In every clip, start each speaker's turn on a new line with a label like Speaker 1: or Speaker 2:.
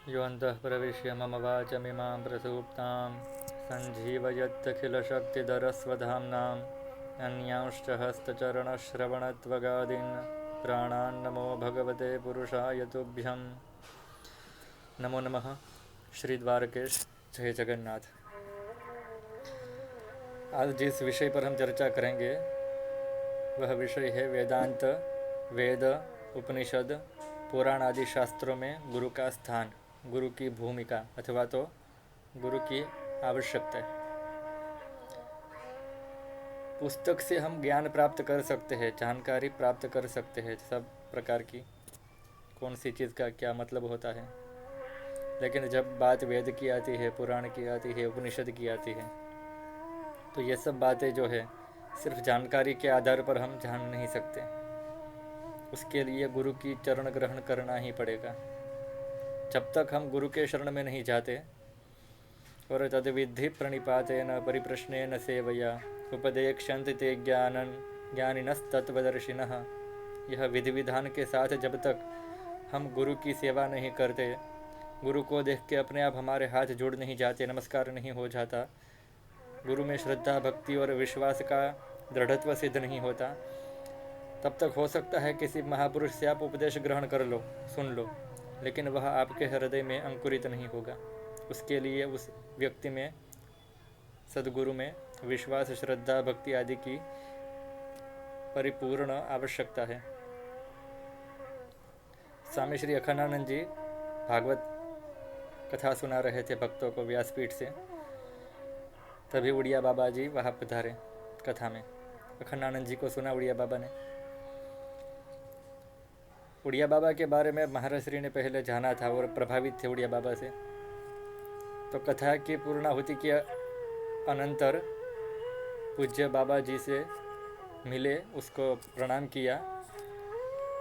Speaker 1: योऽन्तः प्रविश्य मम वाचमिमां प्रसूप्तां सञ्जीवयत्यखिलशक्तिधरस्वधाम्नाम् अन्यांश्च हस्तचरणश्रवणत्वगादीन् प्राणान्नमो भगवते पुरुषाय तुभ्यं। नमो नमः। श्री द्वारकेश जय जगन्नाथ। आज जिस विषय पर हम चर्चा करेंगे वह विषय है वेदांत, वेद, उपनिषद, पुराण आदि शास्त्रों में गुरु का स्थान, गुरु की भूमिका अथवा तो गुरु की आवश्यकता है। पुस्तक से हम ज्ञान प्राप्त कर सकते हैं, जानकारी प्राप्त कर सकते हैं सब प्रकार की, कौन सी चीज़ का क्या मतलब होता है। लेकिन जब बात वेद की आती है, पुराण की आती है, उपनिषद की आती है, तो ये सब बातें जो है सिर्फ जानकारी के आधार पर हम जान नहीं सकते। उसके लिए गुरु की चरण ग्रहण करना ही पड़ेगा। जब तक हम गुरु के शरण में नहीं जाते और तद्विधि प्रणिपातेन परिप्रश्नेन सेवया उपदेक्षन्ति ते ज्ञानिनस्तत्त्वदर्शिनः, यह विधि विधान के साथ जब तक हम गुरु की सेवा नहीं करते, गुरु को देख के अपने आप हमारे हाथ जुड़ नहीं जाते, नमस्कार नहीं हो जाता, गुरु में श्रद्धा भक्ति और विश्वास का दृढ़त्व सिद्ध नहीं होता, तब तक हो सकता है किसी महापुरुष से आप उपदेश ग्रहण कर लो, सुन लो, लेकिन वह आपके हृदय में अंकुरित नहीं होगा। उसके लिए उस व्यक्ति में, सद्गुरु में विश्वास, श्रद्धा, भक्ति आदि की परिपूर्ण आवश्यकता है। स्वामी श्री अखंडानंद जी भागवत कथा सुना रहे थे भक्तों को व्यासपीठ से, तभी उड़िया बाबा जी वहाँ पधारे कथा में। अखंडानंद जी को सुना उड़िया बाबा ने। उड़िया बाबा के बारे में महाराज श्री ने पहले जाना था और प्रभावित थे उड़िया बाबा से। तो कथा की पूर्णाहुति के अनंतर पूज्य बाबा जी से मिले, उसको प्रणाम किया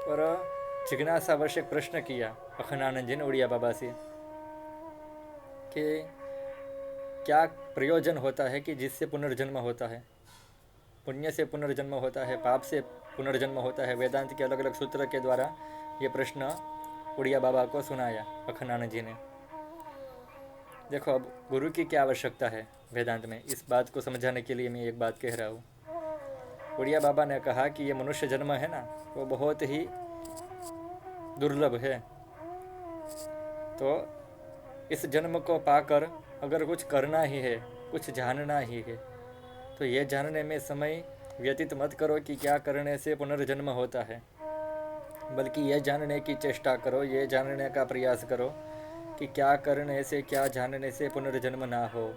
Speaker 1: और जिज्ञासावश्यक प्रश्न किया अखंडानंद जी ने उड़िया बाबा से कि क्या प्रयोजन होता है कि जिससे पुनर्जन्म होता है। पुण्य से पुनर्जन्म होता है, पाप से पुनर्जन्म होता है। वेदांत के अलग अलग सूत्र के द्वारा ये प्रश्न उड़िया बाबा को सुनाया अखंडानंद जी ने। देखो अब गुरु की क्या आवश्यकता है वेदांत में, इस बात को समझाने के लिए मैं एक बात कह रहा हूँ। उड़िया बाबा ने कहा कि ये मनुष्य जन्म है ना, वो बहुत ही दुर्लभ है। तो इस जन्म को पाकर अगर कुछ करना ही है, कुछ जानना ही है, तो ये जानने में समय व्यतीत मत करो कि क्या करने से पुनर्जन्म होता है, बल्कि यह जानने की चेष्टा करो, ये जानने का प्रयास करो कि क्या करने से, क्या जानने से पुनर्जन्म ना हो।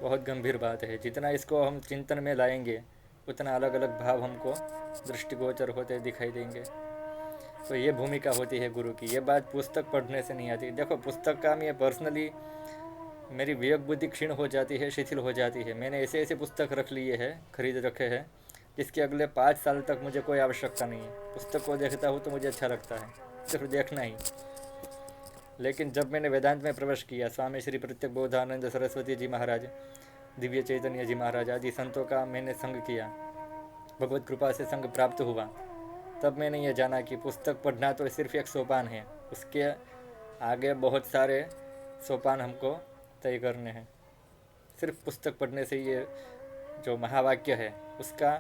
Speaker 1: बहुत गंभीर बात है। जितना इसको हम चिंतन में लाएंगे उतना अलग अलग भाव हमको दृष्टिगोचर होते दिखाई देंगे। तो ये भूमिका होती है गुरु की। ये बात पुस्तक पढ़ने से नहीं आती। देखो पुस्तक का मैं पर्सनली, मेरी विवेक बुद्धि क्षीण हो जाती है, शिथिल हो जाती है। मैंने ऐसे ऐसे पुस्तक रख लिए हैं, खरीद रखे हैं, जिसके अगले 5 साल तक मुझे कोई आवश्यकता नहीं है। पुस्तक को देखता हूँ तो मुझे अच्छा लगता है, सिर्फ देखना ही। लेकिन जब मैंने वेदांत में प्रवेश किया, स्वामी श्री प्रत्यक बोधानंद सरस्वती जी महाराज, दिव्य चैतन्य जी महाराज आदि संतों का मैंने संग किया, भगवत कृपा से संग प्राप्त हुआ, तब मैंने ये जाना कि पुस्तक पढ़ना तो सिर्फ एक सोपान है, उसके आगे बहुत सारे सोपान हमको तय करने हैं। सिर्फ पुस्तक पढ़ने से ये जो महावाक्य है उसका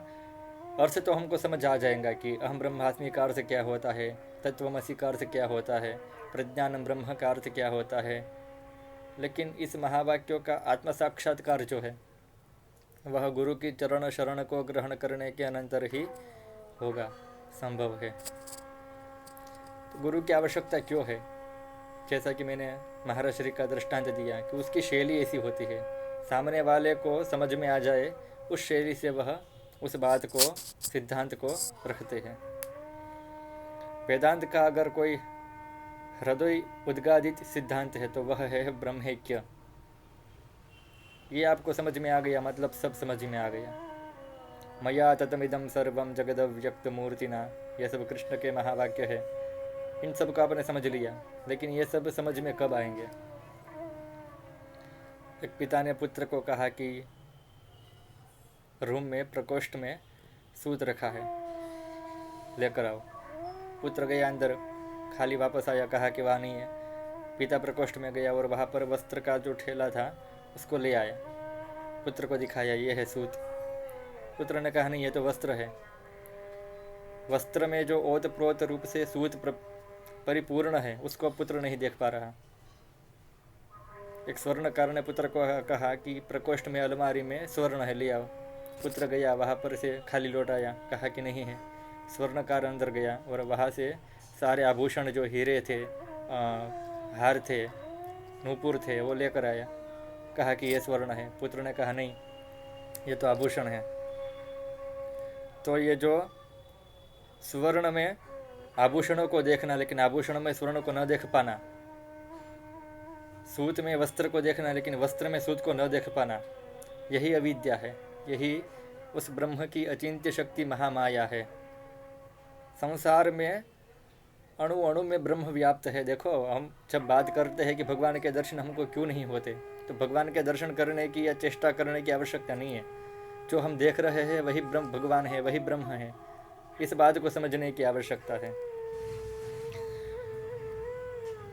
Speaker 1: अर्थ तो हमको समझ आ जाएगा कि अहम ब्रह्मास्मि का अर्थ क्या होता है, तत्वमसि का अर्थ क्या होता है, प्रज्ञानम ब्रह्म का अर्थ क्या होता है। लेकिन इस महावाक्यों का आत्म साक्षात्कार जो है वह गुरु की चरण शरण को ग्रहण करने के अनंतर ही होगा, संभव है। तो गुरु की आवश्यकता क्यों है? जैसा कि मैंने महाराज श्री का दृष्टांत दिया कि उसकी शैली ऐसी होती है, सामने वाले को समझ में आ जाए उस शैली से वह उस बात को, सिद्धांत को रखते हैं। वेदांत का अगर कोई हृदय उद्गादित सिद्धांत है तो वह है ब्रह्मैक्य। ये आपको समझ में आ गया, मतलब सब समझ में आ गया। मया ततमिदं सर्वं जगदव्यक्त मूर्तिना, यह सब कृष्ण के महावाक्य है। इन सब को आपने समझ लिया, लेकिन ये सब समझ में कब आएंगे? एक पिता ने पुत्र को कहा कि रूम में, प्रकोष्ठ में सूत रखा है, लेकर आओ। पुत्र गया अंदर, खाली वापस आया, कहा कि वहाँ नहीं है। पिता प्रकोष्ठ में गया और वहाँ पर वस्त्र का जो ठेला था उसको ले आया, पुत्र को दिखाया, ये है सूत। पुत्र ने कहा नहीं, ये तो वस्त्र है। वस्त्र में जो ओत प्रोत रूप से सूत परिपूर्ण है उसको पुत्र नहीं देख पा रहा। एक स्वर्णकार ने पुत्र को कहा कि प्रकोष्ठ में अलमारी में स्वर्ण है, ले आओ। पुत्र गया, वहाँ पर से खाली लौट आया, कहा कि नहीं है। स्वर्णकार अंदर गया और वहाँ से सारे आभूषण जो हीरे थे, हार थे, नूपुर थे, वो लेकर आया, कहा कि ये स्वर्ण है। पुत्र ने कहा नहीं, ये तो आभूषण है। तो ये जो स्वर्ण में आभूषणों को देखना लेकिन आभूषणों में स्वर्ण को न देख पाना, सूत में वस्त्र को देखना लेकिन वस्त्र में सूत को न देख पाना, यही अविद्या है। यही उस ब्रह्म की अचिंत्य शक्ति महामाया है। संसार में अणु अणु में ब्रह्म व्याप्त है। देखो, हम जब बात करते हैं कि भगवान के दर्शन हमको क्यों नहीं होते, तो भगवान के दर्शन करने की या चेष्टा करने की आवश्यकता नहीं है। जो हम देख रहे हैं वही ब्रह्म भगवान है, वही ब्रह्म है। इस बात को समझने की आवश्यकता है।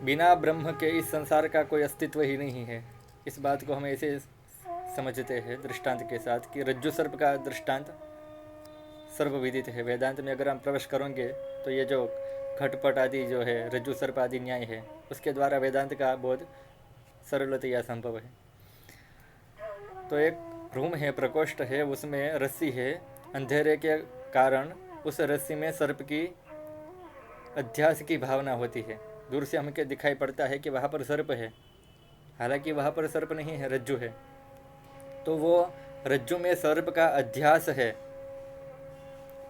Speaker 1: बिना ब्रह्म के इस संसार का कोई अस्तित्व ही नहीं है। इस बात को हम ऐसे समझते हैं दृष्टांत के साथ कि रज्जु सर्प का दृष्टांत सर्वविदित है। वेदांत में अगर हम प्रवेश करेंगे तो ये जो घटपट आदि जो है, रज्जु सर्प आदि न्याय है, उसके द्वारा वेदांत का बोध सरलतया संभव है। तो एक रूम है, प्रकोष्ठ है, उसमें रस्सी है। अंधेरे के कारण उस रस्सी में सर्प की अध्यास की भावना होती है। दूर से हमको दिखाई पड़ता है कि वहाँ पर सर्प है, हालांकि वहाँ पर सर्प नहीं है, रज्जु है। तो वो रज्जु में सर्प का अध्यास है,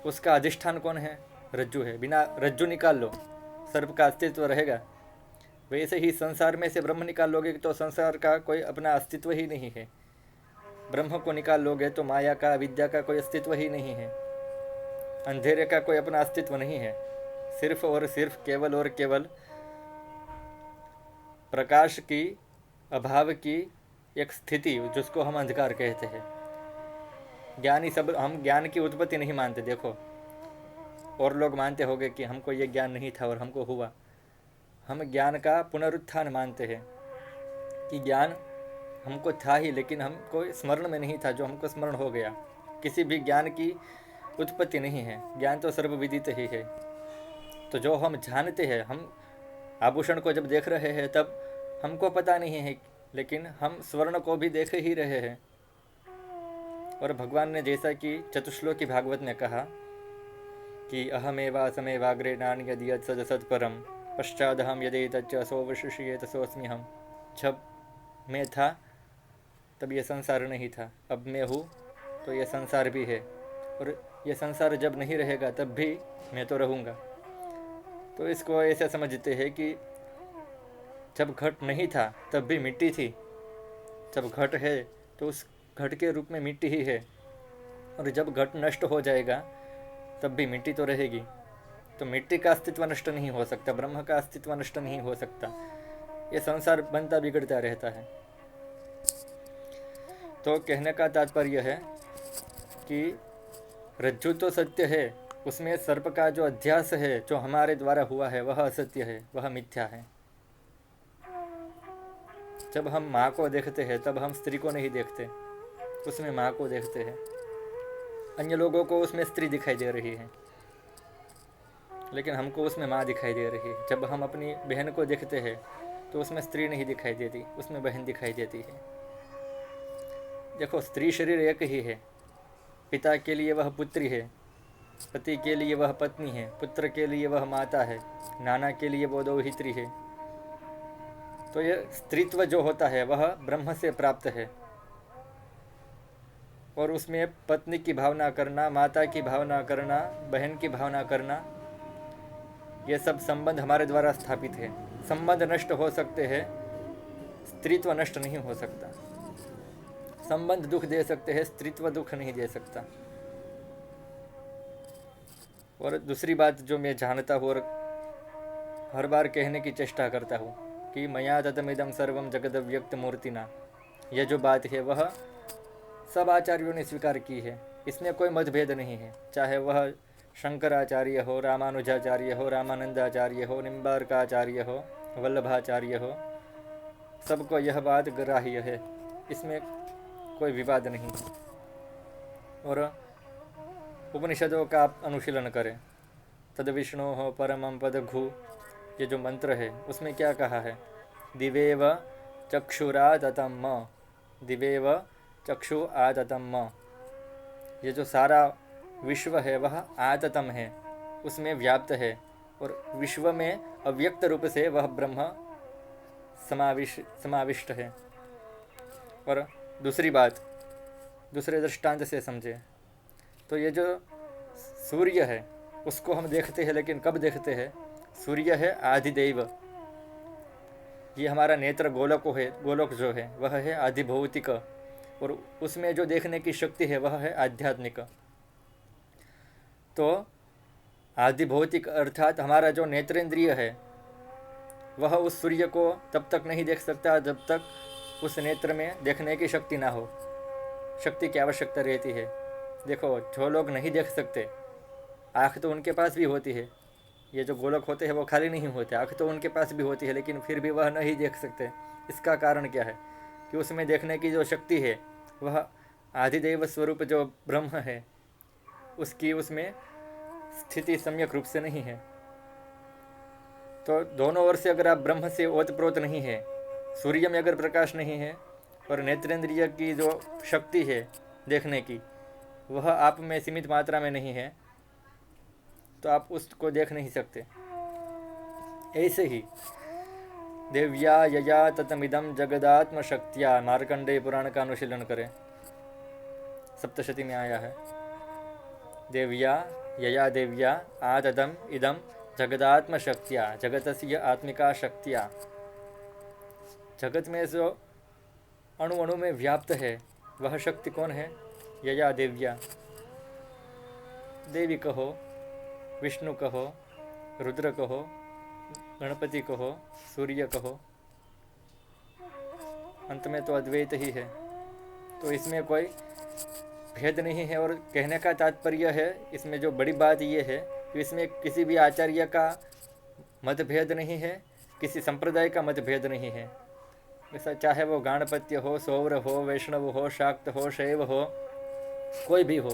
Speaker 1: उसका अधिष्ठान कौन है? रज्जु है। बिना रज्जु निकाल लो, सर्प का अस्तित्व रहेगा। वैसे ही संसार में से ब्रह्म निकाल लोगे तो संसार का कोई अपना अस्तित्व ही नहीं है। ब्रह्म को निकाल लोगे तो माया का, विद्या का कोई अस्तित्व ही नहीं है। अंधेरे का कोई अपना अस्तित्व नहीं है। सिर्फ और सिर्फ, केवल और केवल प्रकाश की अभाव की एक स्थिति, जिसको हम अंधकार कहते हैं। ज्ञानी सब, हम ज्ञान की उत्पत्ति नहीं मानते। देखो, और लोग मानते होंगे कि हमको ये ज्ञान नहीं था और हमको हुआ। हम ज्ञान का पुनरुत्थान मानते हैं कि ज्ञान हमको था ही, लेकिन हमको स्मरण में नहीं था, जो हमको स्मरण हो गया। किसी भी ज्ञान की उत्पत्ति नहीं है, ज्ञान तो सर्वविदित ही है। तो जो हम जानते हैं, हम आभूषण को जब देख रहे हैं तब हमको पता नहीं है, लेकिन हम स्वर्ण को भी देख ही रहे हैं। और भगवान ने जैसा कि चतुश्लोकी भागवत में कहा कि अहमेवा समेवाग्रे नान्यदियत् सदसत्परम पश्चादहम यदि तच्च सोवशिष्येत सोऽस्मि हम। जब मैं था तब ये संसार नहीं था, अब मैं हूँ तो ये संसार भी है, और ये संसार जब नहीं रहेगा तब भी मैं तो रहूँगा। तो इसको ऐसे समझते हैं कि जब घट नहीं था तब भी मिट्टी थी, जब घट है तो उस घट के रूप में मिट्टी ही है, और जब घट नष्ट हो जाएगा तब भी मिट्टी तो रहेगी। तो मिट्टी का अस्तित्व नष्ट नहीं हो सकता, ब्रह्म का अस्तित्व नष्ट नहीं हो सकता। ये संसार बनता बिगड़ता रहता है। तो कहने का तात्पर्य है कि रज्जु तो सत्य है, उसमें सर्प का जो अध्यास है, जो हमारे द्वारा हुआ है, वह असत्य है, वह मिथ्या है। जब हम माँ को देखते हैं तब हम स्त्री को नहीं देखते, उसमें माँ को देखते हैं। अन्य लोगों को उसमें स्त्री दिखाई दे रही है, लेकिन हमको उसमें माँ दिखाई दे रही है। जब हम अपनी बहन को देखते हैं तो उसमें स्त्री नहीं दिखाई देती, उसमें बहन दिखाई देती है। देखो, स्त्री शरीर एक ही है। पिता के लिए वह पुत्री है, पति के लिए वह पत्नी है, पुत्र के लिए वह माता है, नाना के लिए वो दौहित्री है। तो यह स्त्रीत्व जो होता है वह ब्रह्म से प्राप्त है, और उसमें पत्नी की भावना करना, माता की भावना करना, बहन की भावना करना, ये सब संबंध हमारे द्वारा स्थापित है। संबंध नष्ट हो सकते हैं, स्त्रीत्व नष्ट नहीं हो सकता। संबंध दुख दे सकते हैं, स्त्रीत्व दुख नहीं दे सकता। और दूसरी बात जो मैं जानता हूँ और हर बार कहने की चेष्टा करता हूँ कि मया ततमिदं सर्वं जगद व्यक्त मूर्तिना, यह जो बात है वह सब आचार्यों ने स्वीकार की है। इसमें कोई मतभेद नहीं है, चाहे वह शंकराचार्य हो, रामानुजाचार्य हो, रामानंदाचार्य हो, निम्बार्काचार्य हो, वल्लभाचार्य हो, सबको यह बात ग्राह्य है, इसमें कोई विवाद नहीं है। और उपनिषदों का आप अनुशीलन करें। तद विष्णु हो परमं पदघु, ये जो मंत्र है उसमें क्या कहा है? दिवेव चक्षुरादतम, दिवेव चक्षु आदतम। ये जो सारा विश्व है वह आततम है, उसमें व्याप्त है, और विश्व में अव्यक्त रूप से वह ब्रह्म समाविष्ट है। और दूसरी बात, दूसरे दृष्टांत से समझे तो ये जो सूर्य है उसको हम देखते हैं, लेकिन कब देखते हैं? सूर्य है आदिदेव, ये हमारा नेत्र गोलक है, गोलक जो है वह है आधिभौतिक, और उसमें जो देखने की शक्ति है वह है आध्यात्मिक। तो आधिभौतिक अर्थात हमारा जो नेत्रेंद्रिय है वह उस सूर्य को तब तक नहीं देख सकता जब तक उस नेत्र में देखने की शक्ति ना हो। शक्ति की आवश्यकता रहती है। देखो, जो लोग नहीं देख सकते, आँख तो उनके पास भी होती है, ये जो गोलक होते हैं वो खाली नहीं होते, आँख तो उनके पास भी होती है, लेकिन फिर भी वह नहीं देख सकते। इसका कारण क्या है? कि उसमें देखने की जो शक्ति है वह आदिदेव स्वरूप जो ब्रह्म है उसकी उसमें स्थिति सम्यक रूप से नहीं है। तो दोनों ओर से अगर आप ब्रह्म से ओतप्रोत नहीं है, सूर्य में अगर प्रकाश नहीं है और नेत्रेंद्रिय की जो शक्ति है देखने की वह आप में सीमित मात्रा में नहीं है, तो आप उसको देख नहीं सकते। ऐसे ही देव्या यया ततमिदं जगदात्म शक्तिया, मार्कंडेय पुराण का अनुशीलन करें, सप्तशती में आया है। देव्या यया देव्या आततम इदम जगदात्म शक्तिया, जगतस्य आत्मिका शक्तिया। जगत में जो अणु अणु में व्याप्त है वह शक्ति कौन है? यया देव्या, देवी कहो, विष्णु कहो, रुद्र कहो, गणपति कहो, सूर्य कहो, अंत में तो अद्वैत ही है। तो इसमें कोई भेद नहीं है। और कहने का तात्पर्य है, इसमें जो बड़ी बात ये है कि इसमें किसी भी आचार्य का मतभेद नहीं है, किसी संप्रदाय का मतभेद नहीं है। ऐसा चाहे वो गाणपत्य हो, सौर हो, वैष्णव हो, शाक्त हो, शैव हो, कोई भी हो,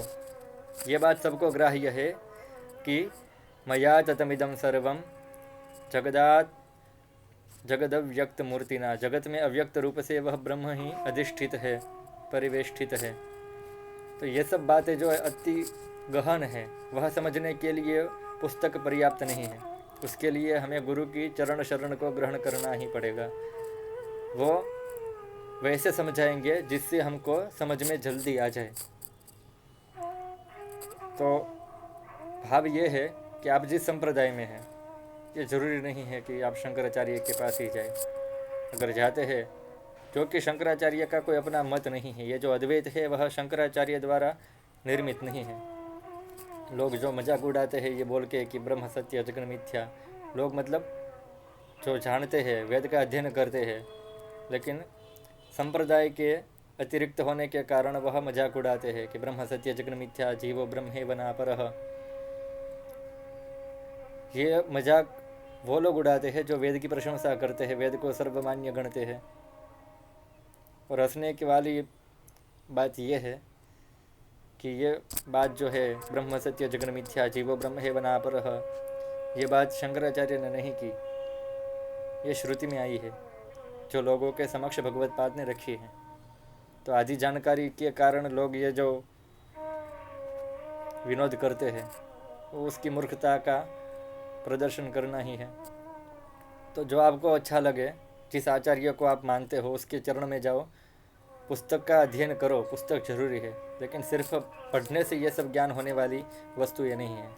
Speaker 1: ये बात सबको ग्राह्य है कि मया ततमिदं सर्वं जगदव्यक्त मूर्तिना, जगत में अव्यक्त रूप से वह ब्रह्म ही अधिष्ठित है, परिवेष्टित है। तो ये सब बातें जो अति गहन है वह समझने के लिए पुस्तक पर्याप्त नहीं है। उसके लिए हमें गुरु की चरण शरण को ग्रहण करना ही पड़ेगा। वो वैसे समझाएंगे जिससे हमको समझ में जल्दी आ जाए। तो भाव ये है कि आप जिस संप्रदाय में हैं, ये जरूरी नहीं है कि आप शंकराचार्य के पास ही जाए। अगर जाते हैं, जो कि शंकराचार्य का कोई अपना मत नहीं है, ये जो अद्वैत है वह शंकराचार्य द्वारा निर्मित नहीं है। लोग जो मजाक उड़ाते हैं ये बोल के कि ब्रह्म सत्य जगन मिथ्या, लोग मतलब जो जानते हैं, वेद का अध्ययन करते हैं, लेकिन संप्रदाय के अतिरिक्त होने के कारण वह मजाक उड़ाते हैं कि ब्रह्म सत्य जगन मिथ्या, जीवो ब्रह्मेव नापरः। ये मजाक वो लोग उड़ाते हैं जो वेद की प्रशंसा करते हैं, वेद को सर्वमान्य गणते हैं। और हंसने की वाली बात यह है कि ये बात जो है ब्रह्म सत्य जगन मिथ्या, जीवो ब्रह्मेव नापरः, ये बात शंकराचार्य ने नहीं की, ये श्रुति में आई है जो लोगों के समक्ष भगवत पाद ने रखी है। तो आधी जानकारी के कारण लोग ये जो विनोद करते हैं वो उसकी मूर्खता का प्रदर्शन करना ही है। तो जो आपको अच्छा लगे, जिस आचार्य को आप मानते हो उसके चरण में जाओ, पुस्तक का अध्ययन करो, पुस्तक जरूरी है, लेकिन सिर्फ पढ़ने से ये सब ज्ञान होने वाली वस्तु ये नहीं है।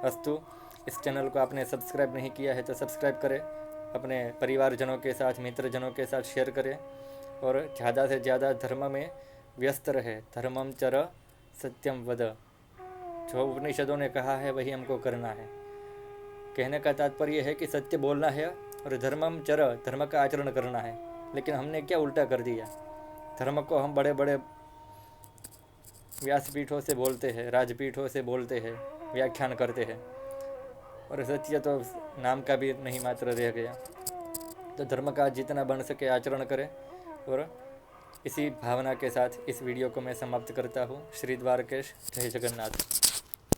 Speaker 1: अस्तु, इस चैनल को आपने सब्सक्राइब नहीं किया है तो सब्सक्राइब करें, अपने परिवारजनों के साथ, मित्रजनों के साथ शेयर करें और ज़्यादा से ज़्यादा धर्म में व्यस्त रहे। धर्मम चर सत्यम वद, जो उपनिषदों ने कहा है वही हमको करना है। कहने का तात्पर्य है कि सत्य बोलना है और धर्मम चर, धर्म का आचरण करना है। लेकिन हमने क्या उल्टा कर दिया, धर्म को हम बड़े बड़े व्यासपीठों से बोलते हैं, राजपीठों से बोलते हैं, व्याख्यान करते हैं, और सत्य तो नाम का भी नहीं मात्र रह गया। तो धर्म का जितना बन सके आचरण करें, और इसी भावना के साथ इस वीडियो को मैं समाप्त करता हूँ। श्री द्वारकेश, जय जगन्नाथ।